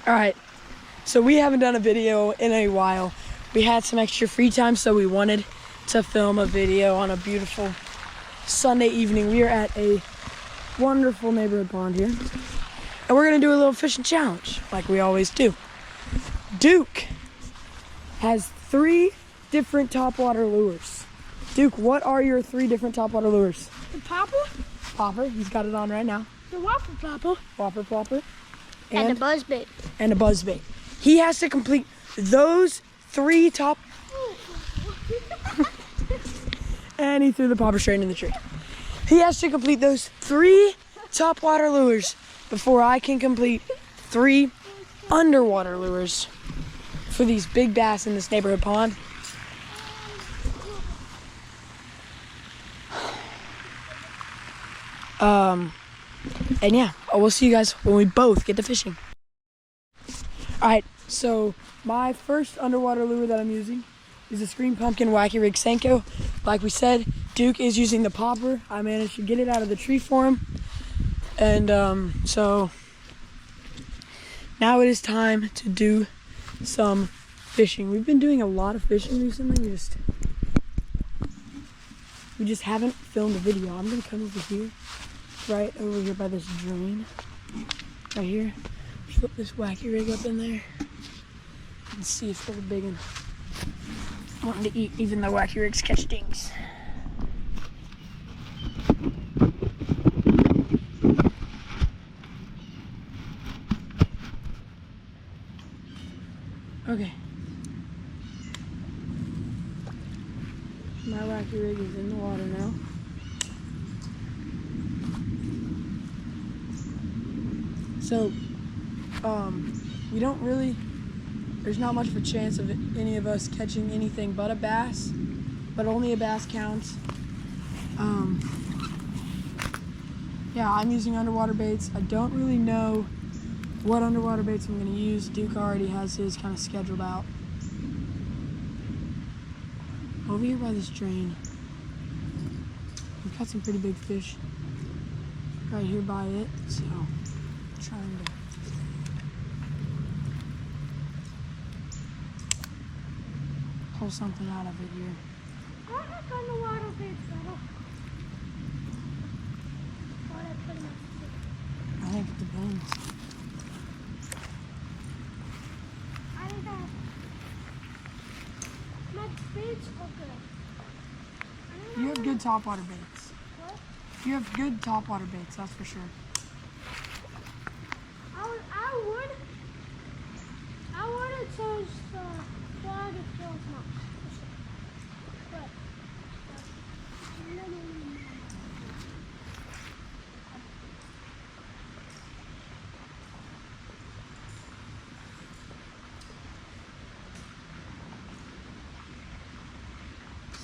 All right, so we haven't done a video in a while. We had some extra free time, so we wanted to film a video on a beautiful Sunday evening. We are at a wonderful neighborhood pond here, and we're gonna do a little fishing challenge like we always do. Duke has 3 different topwater lures. Duke, what are your 3 different topwater lures? The popper. Popper, he's got it on right now. The whopper popper. Whopper plopper. And the buzzbait. And a buzzbait. He has to complete those 3 top... And he threw the popper straight in the tree. He has to complete those 3 topwater lures before I can complete 3 underwater lures for these big bass in this neighborhood pond. And yeah, we'll see you guys when we both get to fishing. All right, so my first underwater lure that I'm using is the Scream Pumpkin Wacky Rig Senko. Like we said, Duke is using the popper. I managed to get it out of the tree for him. And so now it is time to do some fishing. We've been doing a lot of fishing recently. We just haven't filmed a video. I'm gonna come over here, right over here by this drain, right here. Flip this wacky rig up in there and see if there's a big one. Wanting to eat even though wacky rigs catch dings. Okay. My wacky rig is in the water now. So, we don't really, there's not much of a chance of any of us catching anything but a bass, but only a bass counts. Yeah, I'm using underwater baits. I don't really know what underwater baits I'm gonna use. Duke already has his kind of scheduled out. Over here by this drain, we've got some pretty big fish right here by it, so I'm trying to pull something out of it here. I like underwater baits better. I think it depends. I think that my baits are good. You have good topwater baits. What? You have good topwater baits, that's for sure. I would have chose the water kills not. But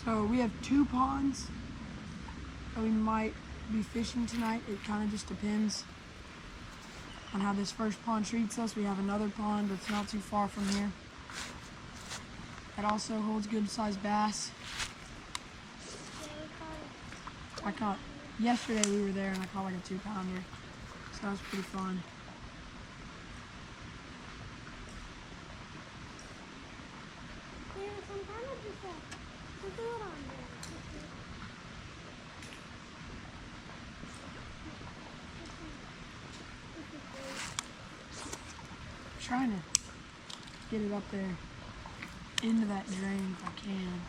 So we have 2 ponds that we might be fishing tonight. It kind of just depends on how this first pond treats us. We have another pond that's not too far from here. It also holds good sized bass. I caught, yesterday we were there and I caught like a 2-pounder. So that was pretty fun. Trying to get it up there into that drain if I can.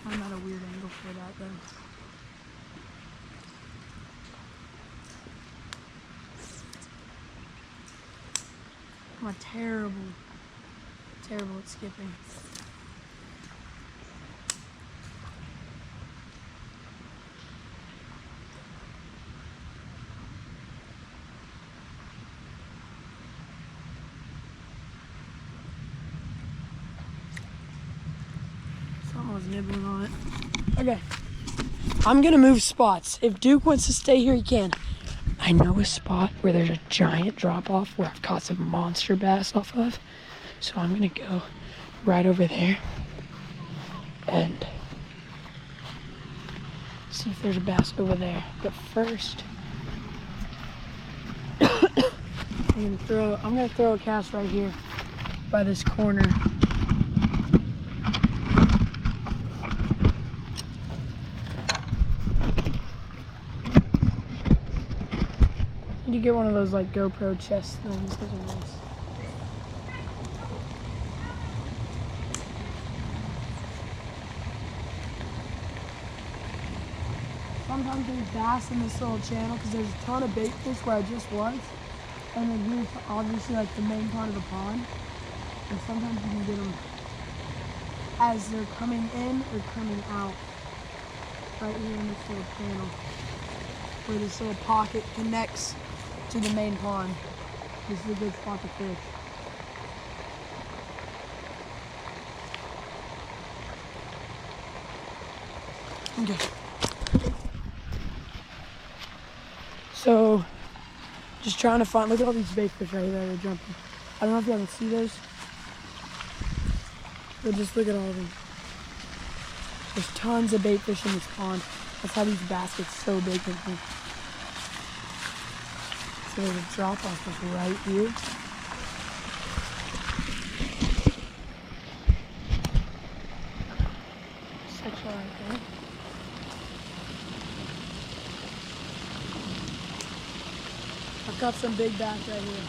I'm at a weird angle for that though. I'm terrible at skipping. Someone's nibbling on it. Okay. I'm gonna move spots. If Duke wants to stay here, he can. I know a spot where there's a giant drop off where I've caught some monster bass off of. So I'm gonna go right over there and see if there's a bass over there. But first, I'm gonna throw a cast right here by this corner. Need to get one of those like GoPro chest things. Those are nice. Sometimes there's bass in this little channel because there's a ton of bait fish where I just was. And then here's obviously like the main part of the pond. And sometimes you can get them as they're coming in or coming out. Right here in this little channel. Where this little pocket connects to the main pond. This is a good spot to fish. Okay. So, just trying to find, look at all these bait fish right there, they're jumping. I don't know if y'all can see those, but just look at all of them. There's tons of bait fish in this pond. That's how these baskets so big can be. So there's a drop off right here. Section right there. I've got some big bass right here.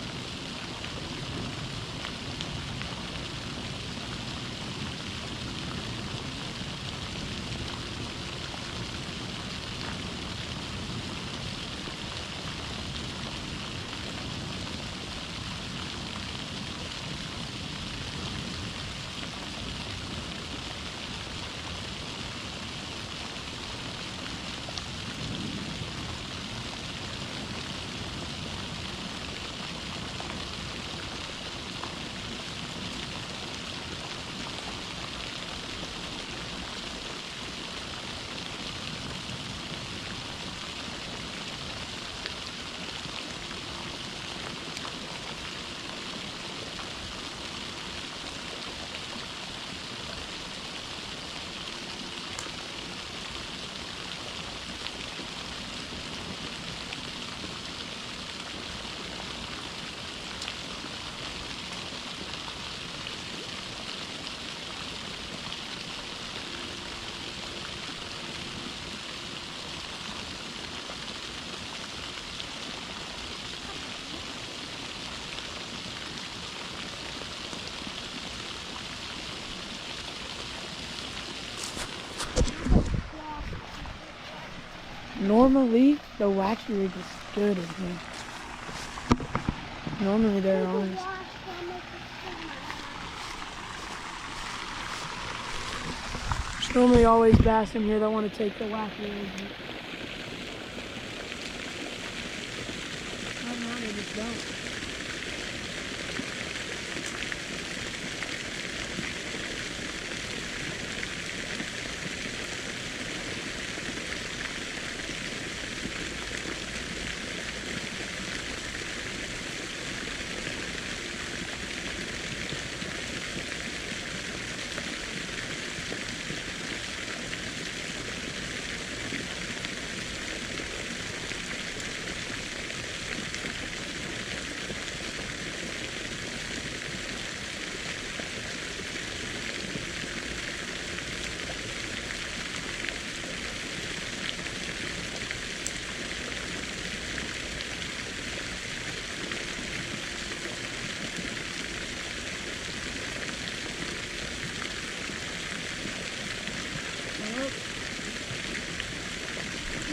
Normally, the wacky rig is good in here. Normally they're honest. There's normally always bass in here that want to take the wacky rig. Right now they just don't.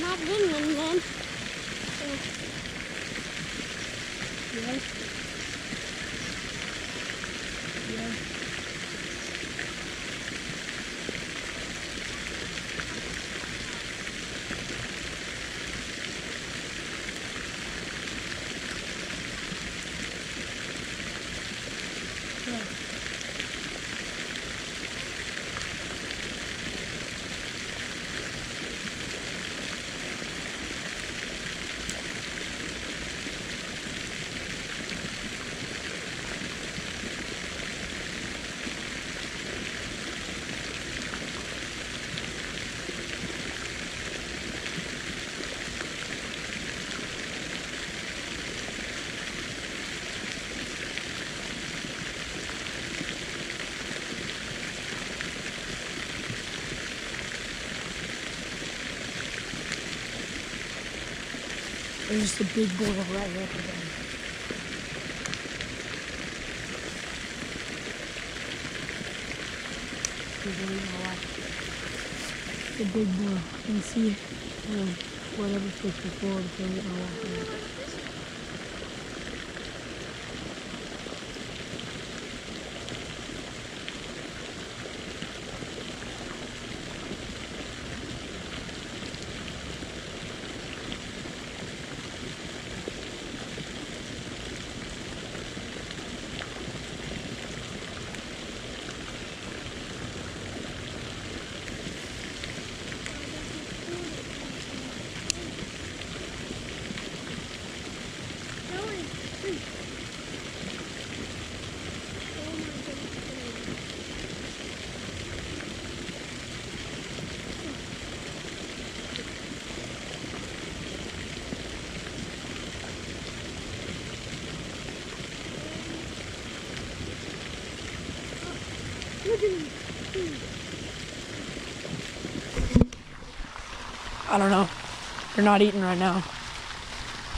Not ringing then. Yes. Yes. There's just a big bull right here at the bend. The big bull. You can see whatever fish before they're getting a walk. I don't know. They're not eating right now.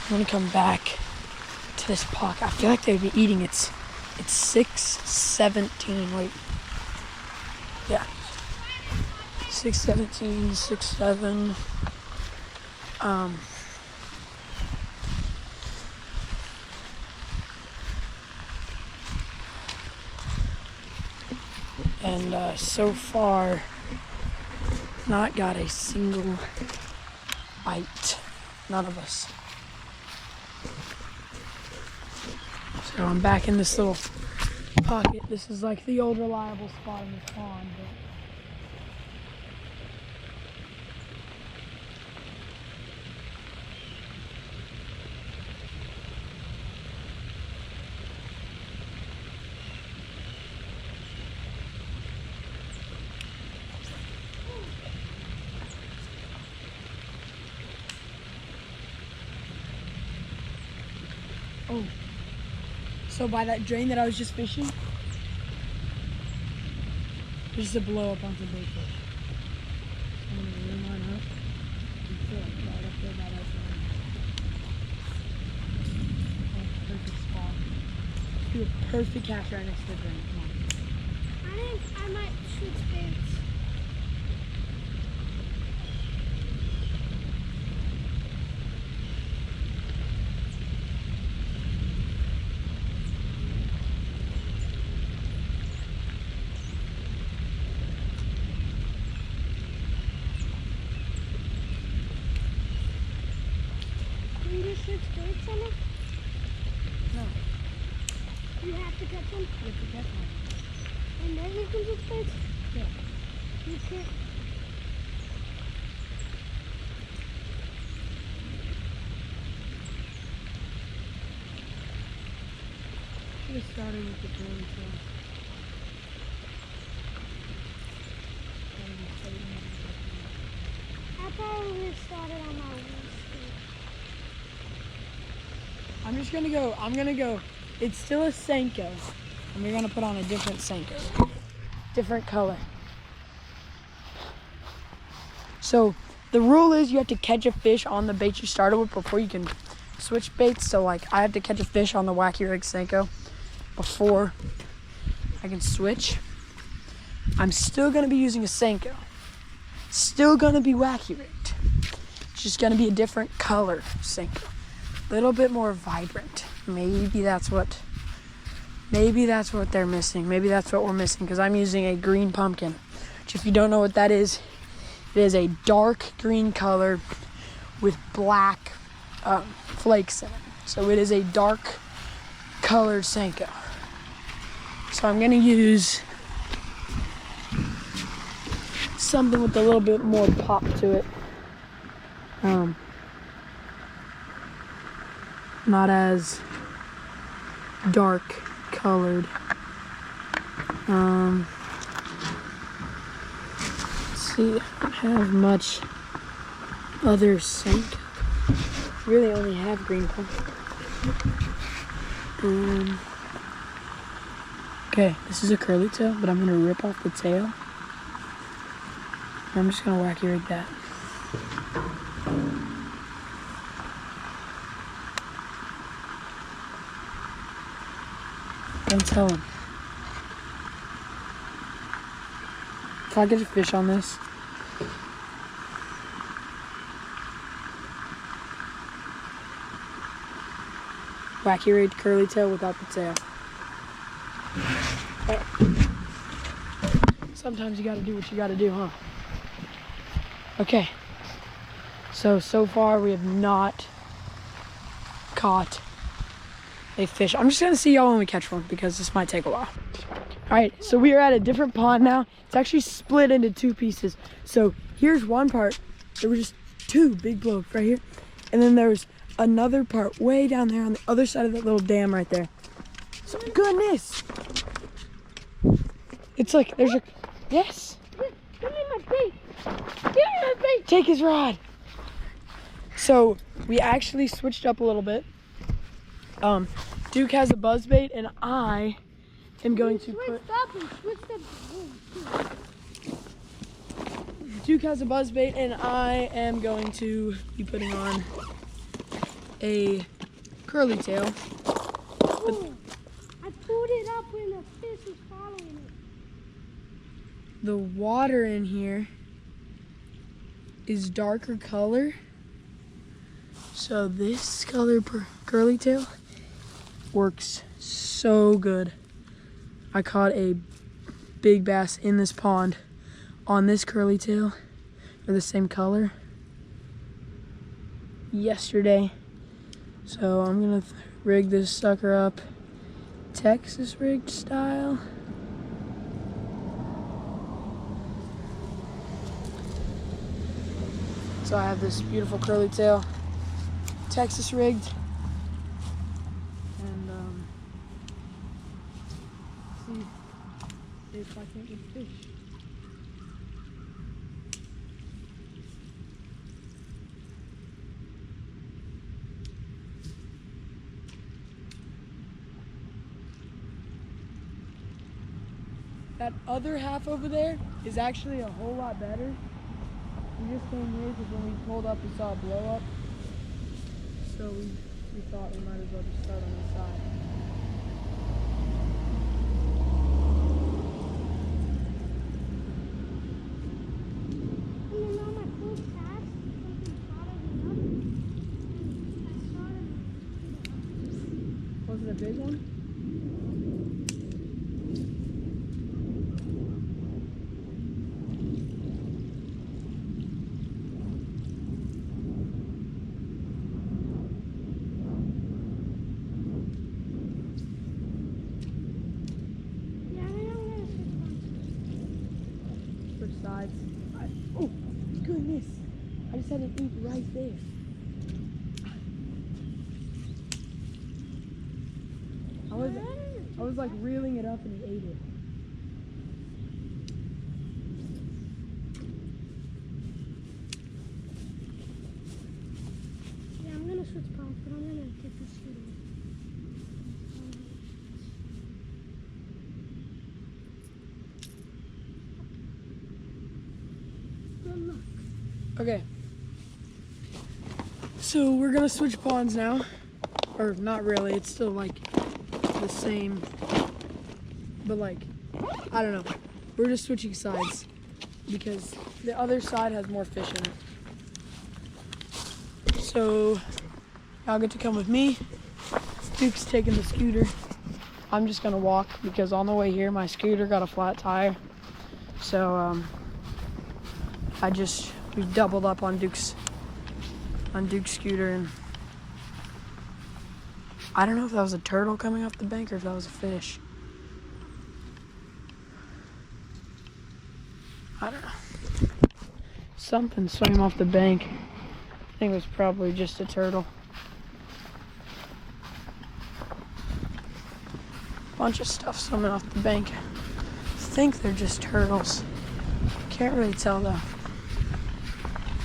I'm gonna come back to this pocket. I feel like they'd be eating. It's 6:17. Wait. Yeah. 6:17, 6:07. And so far, not got a single bite. None of us. So I'm back in this little pocket. This is like the old reliable spot in this pond. But oh, so by that drain that I was just fishing, there's a blow up onto bait fish. I'm gonna rim mine up and fill it right up there by that drain. Oh, perfect spot. Do a perfect cast right next to the drain. Come on. I think I might switch baits. Can you switch baits on it? No, You have to catch them? you have to catch one. And then you can switch baits? Yeah. You can't. Should have started with the drain tail. I probably started on my worst bait. I'm gonna go, it's still a Senko. And we're gonna put on a different Senko. Different color. So the rule is you have to catch a fish on the bait you started with before you can switch baits. So like I have to catch a fish on the Wacky Rig Senko before I can switch. I'm still gonna be using a Senko. Still gonna be wacky rigged. It's just gonna be a different color Senko. A little bit more vibrant. Maybe that's what they're missing. Maybe that's what we're missing, because I'm using a green pumpkin, which if you don't know what that is, it is a dark green color with black flakes in it. So it is a dark colored Senko. So I'm gonna use something with a little bit more pop to it. Not as dark colored. Let's see, I don't have much other Senko. Really only have green pumpkin. Okay, this is a curly tail, but I'm gonna rip off the tail. I'm just gonna wacky rig that. Don't tell him. If I get a fish on this. Wacky red curly tail without the tail. Sometimes you gotta do what you gotta do, huh? Okay. So far we have not caught a fish. I'm just gonna see y'all when we catch one because this might take a while. All right, so we are at a different pond now. It's actually split into two pieces. So here's one part. There were just two big blowups right here. And then there's another part way down there on the other side of that little dam right there. So goodness. It's like, there's a, yes. Give me my bait. Give me my bait. Take his rod. So we actually switched up a little bit. Duke has a buzz bait and I am going to put... Duke has a buzz bait and I am going to be putting on a curly tail. Ooh, I pulled it up when the fish was following it. The water in here is darker color. So this color curly tail works so good. I caught a big bass in this pond on this curly tail, or the same color, yesterday. So I'm gonna rig this sucker up Texas rigged style. So I have this beautiful curly tail, Texas rigged. And see if I can get fish. That other half over there is actually a whole lot better. We just came here because when we pulled up, we saw a blow up. So we thought we might as well just start on this side. And then on my first cast, something hotter than nothing. And I started. Was it a big one? Sides. Oh, goodness. I just had an ink right there. I was like reeling it up and he ate it. Yeah, I'm gonna switch ponds, but I'm gonna get this shooting. Okay. So we're gonna switch ponds now. Or not really, it's still like the same. But like, I don't know. We're just switching sides because the other side has more fish in it. So y'all get to come with me. Duke's taking the scooter. I'm just gonna walk because on the way here my scooter got a flat tire. So we doubled up on Duke's scooter, and I don't know if that was a turtle coming off the bank or if that was a fish. I don't know. Something swam off the bank. I think it was probably just a turtle. Bunch of stuff swimming off the bank. I think they're just turtles. Can't really tell though.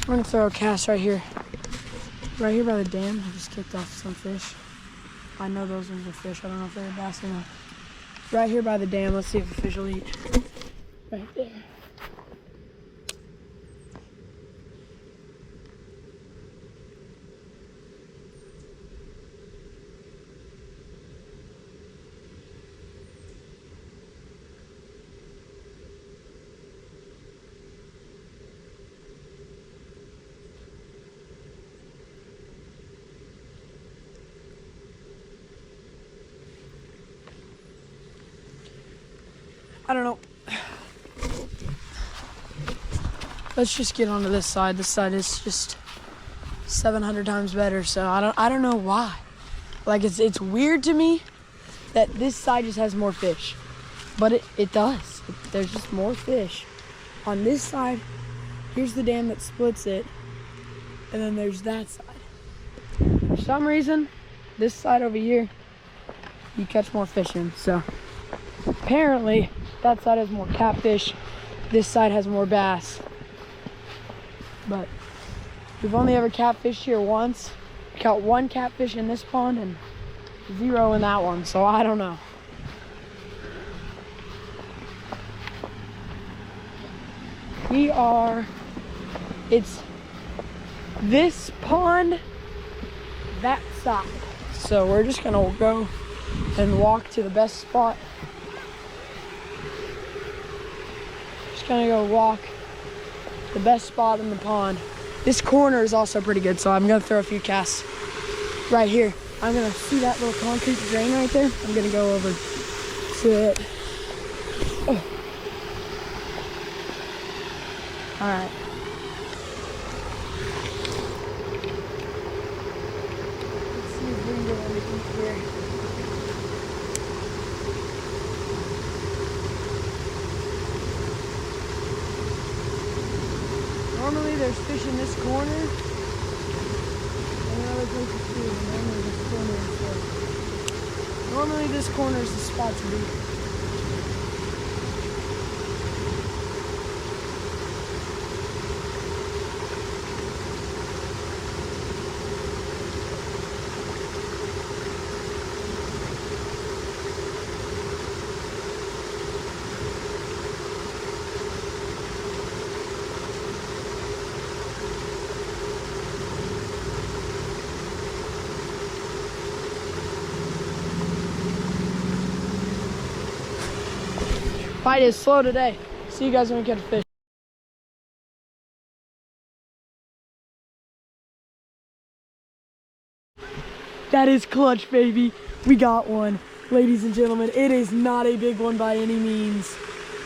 I'm gonna throw a cast right here by the dam. I just kicked off some fish. I know those ones are fish. I don't know if they're bass or not. Right here by the dam. Let's see if a fish will eat. Right there. I don't know. Let's just get onto this side. This side is just 700 times better. So I don't know why. Like it's weird to me that this side just has more fish, but it does. There's just more fish on this side. Here's the dam that splits it, and then there's that side. For some reason, this side over here, you catch more fish in. So apparently that side has more catfish, this side has more bass. But we've only ever catfished here once. We caught one catfish in this pond and 0 in that one, so I don't know. It's this pond, that side. So we're just gonna go and walk to the best spot. Just gonna go walk the best spot in the pond. This corner is also pretty good, so I'm gonna throw a few casts right here. I'm gonna see that little concrete drain right there. I'm gonna go over to it. Oh. All right. Let's see if we can get anything here. Normally there's fish in this corner, and other places too, and normally this corner is good. Normally this corner is the spot to be. Bite is slow today. See you guys when we catch a fish. That is clutch, baby. We got one. Ladies and gentlemen, it is not a big one by any means.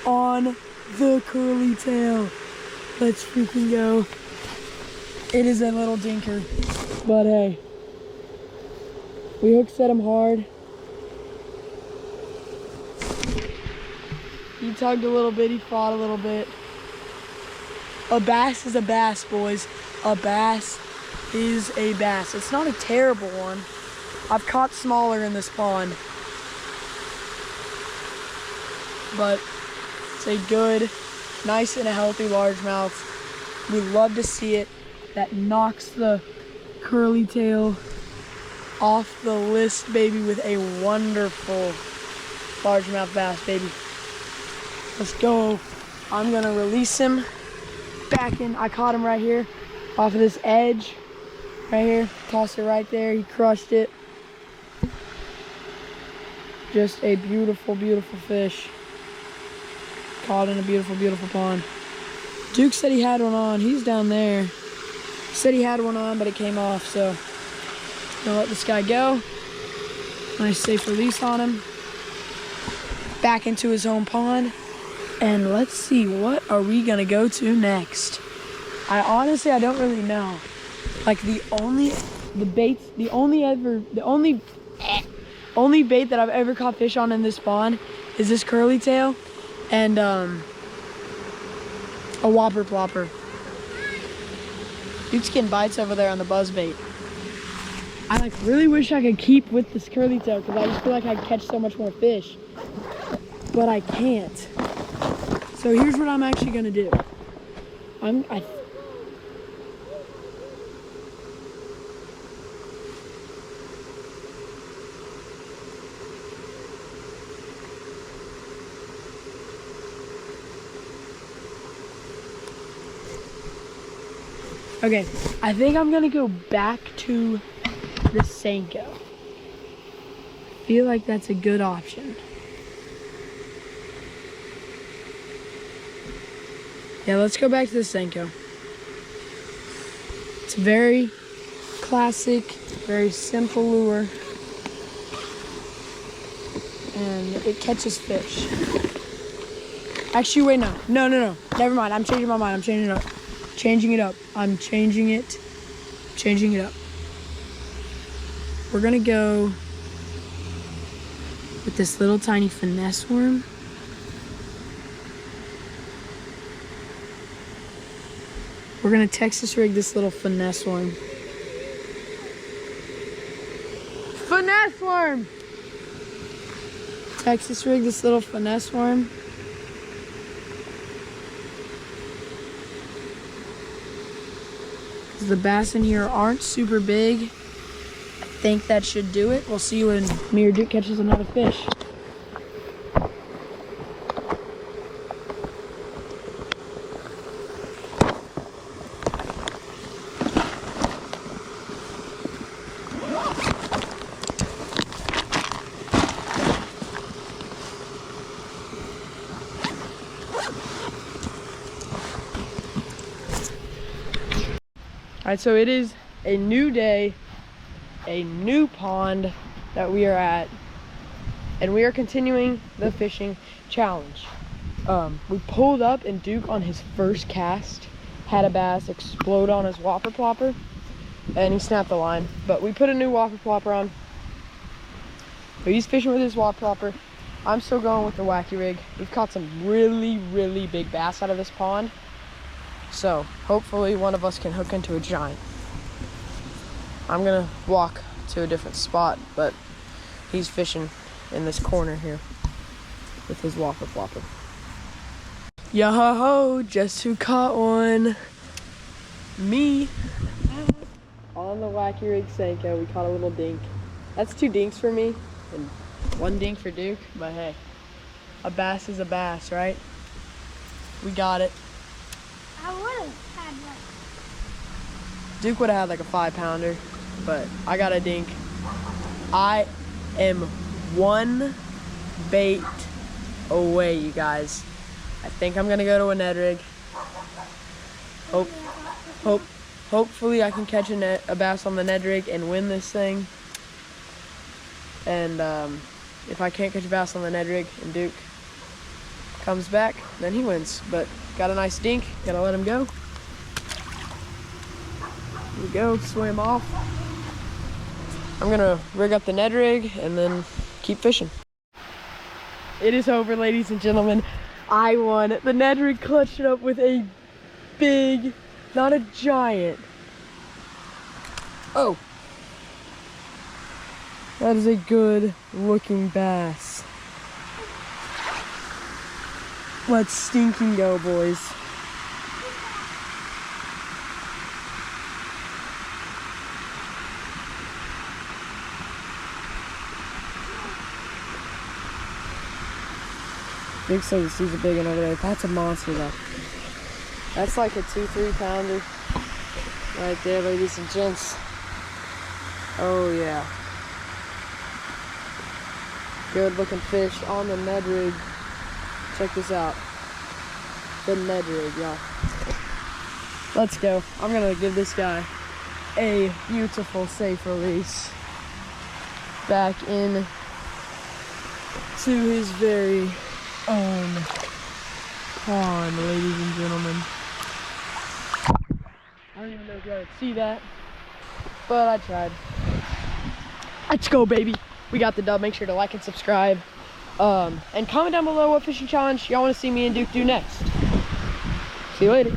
On the curly tail. Let's freaking go. It is a little dinker. But hey, we hook set him hard. He tugged a little bit, he fought a little bit. A bass is a bass, boys. A bass is a bass. It's not a terrible one. I've caught smaller in this pond. But it's a good, nice and a healthy largemouth. We love to see it. That knocks the curly tail off the list, baby, with a wonderful largemouth bass, baby. Let's go. I'm gonna release him back in. I caught him right here off of this edge right here. Tossed it right there. He crushed it. Just a beautiful, beautiful fish. Caught in a beautiful, beautiful pond. Duke said he had one on. He's down there. He said he had one on, but it came off, so I'm gonna let this guy go. Nice safe release on him. Back into his own pond. And let's see, what are we gonna go to next? I don't really know. Like the only bait that I've ever caught fish on in this pond is this curly tail and a whopper plopper. Dude's getting bites over there on the buzz bait. I like really wish I could keep with this curly tail because I just feel like I'd catch so much more fish, but I can't. So here's what I'm actually gonna do. Okay, I think I'm gonna go back to the Senko. I feel like that's a good option. Yeah, let's go back to the Senko. It's very classic, very simple lure. And it catches fish. Actually, wait, no. No. Never mind. I'm changing my mind. I'm changing it up. Changing it up. I'm changing it. Changing it up. We're gonna go with this little tiny finesse worm. We're gonna Texas rig this little finesse worm. Finesse worm! Texas rig this little finesse worm. The bass in here aren't super big. I think that should do it. We'll see when me or Duke catches another fish. All right, so it is a new day, a new pond that we are at, and we are continuing the fishing challenge. We pulled up and Duke on his first cast had a bass explode on his whopper plopper, and he snapped the line. But we put a new whopper plopper on. So he's fishing with his whopper plopper. I'm still going with the wacky rig. We've caught some really big bass out of this pond. So hopefully one of us can hook into a giant. I'm gonna walk to a different spot, but he's fishing in this corner here with his whopper flopper. Yo-ho-ho, just who caught one? Me. On the wacky rig Senko, we caught a little dink. That's 2 dinks for me and 1 dink for Duke, but hey, a bass is a bass, right? We got it. I would have had one. Duke would have had like a 5-pounder, but I got a dink. I am 1 bait away, you guys. I think I'm gonna go to a Ned rig. Hopefully I can catch a bass on the Ned rig and win this thing. And if I can't catch a bass on the Ned rig and Duke comes back, then he wins. But got a nice dink, gotta let him go. Here we go, swim off. I'm gonna rig up the Ned rig and then keep fishing. It is over, ladies and gentlemen. I won. The Ned rig clutched it up with a big, not a giant. Oh. That is a good looking bass. Let's stinking go, boys. Big says he's a big one over there. That's a monster though. That's like a 2-3 pounder right there, ladies and gents. Oh yeah. Good looking fish on the Ned rig. Check this out. The Ned rig, y'all. Let's go. I'm gonna give this guy a beautiful safe release back in to his very own pond, ladies and gentlemen. I don't even know if you guys see that, but I tried. Let's go, baby. We got the dub. Make sure to like and subscribe. And comment down below what fishing challenge y'all want to see me and Duke do next. See you later.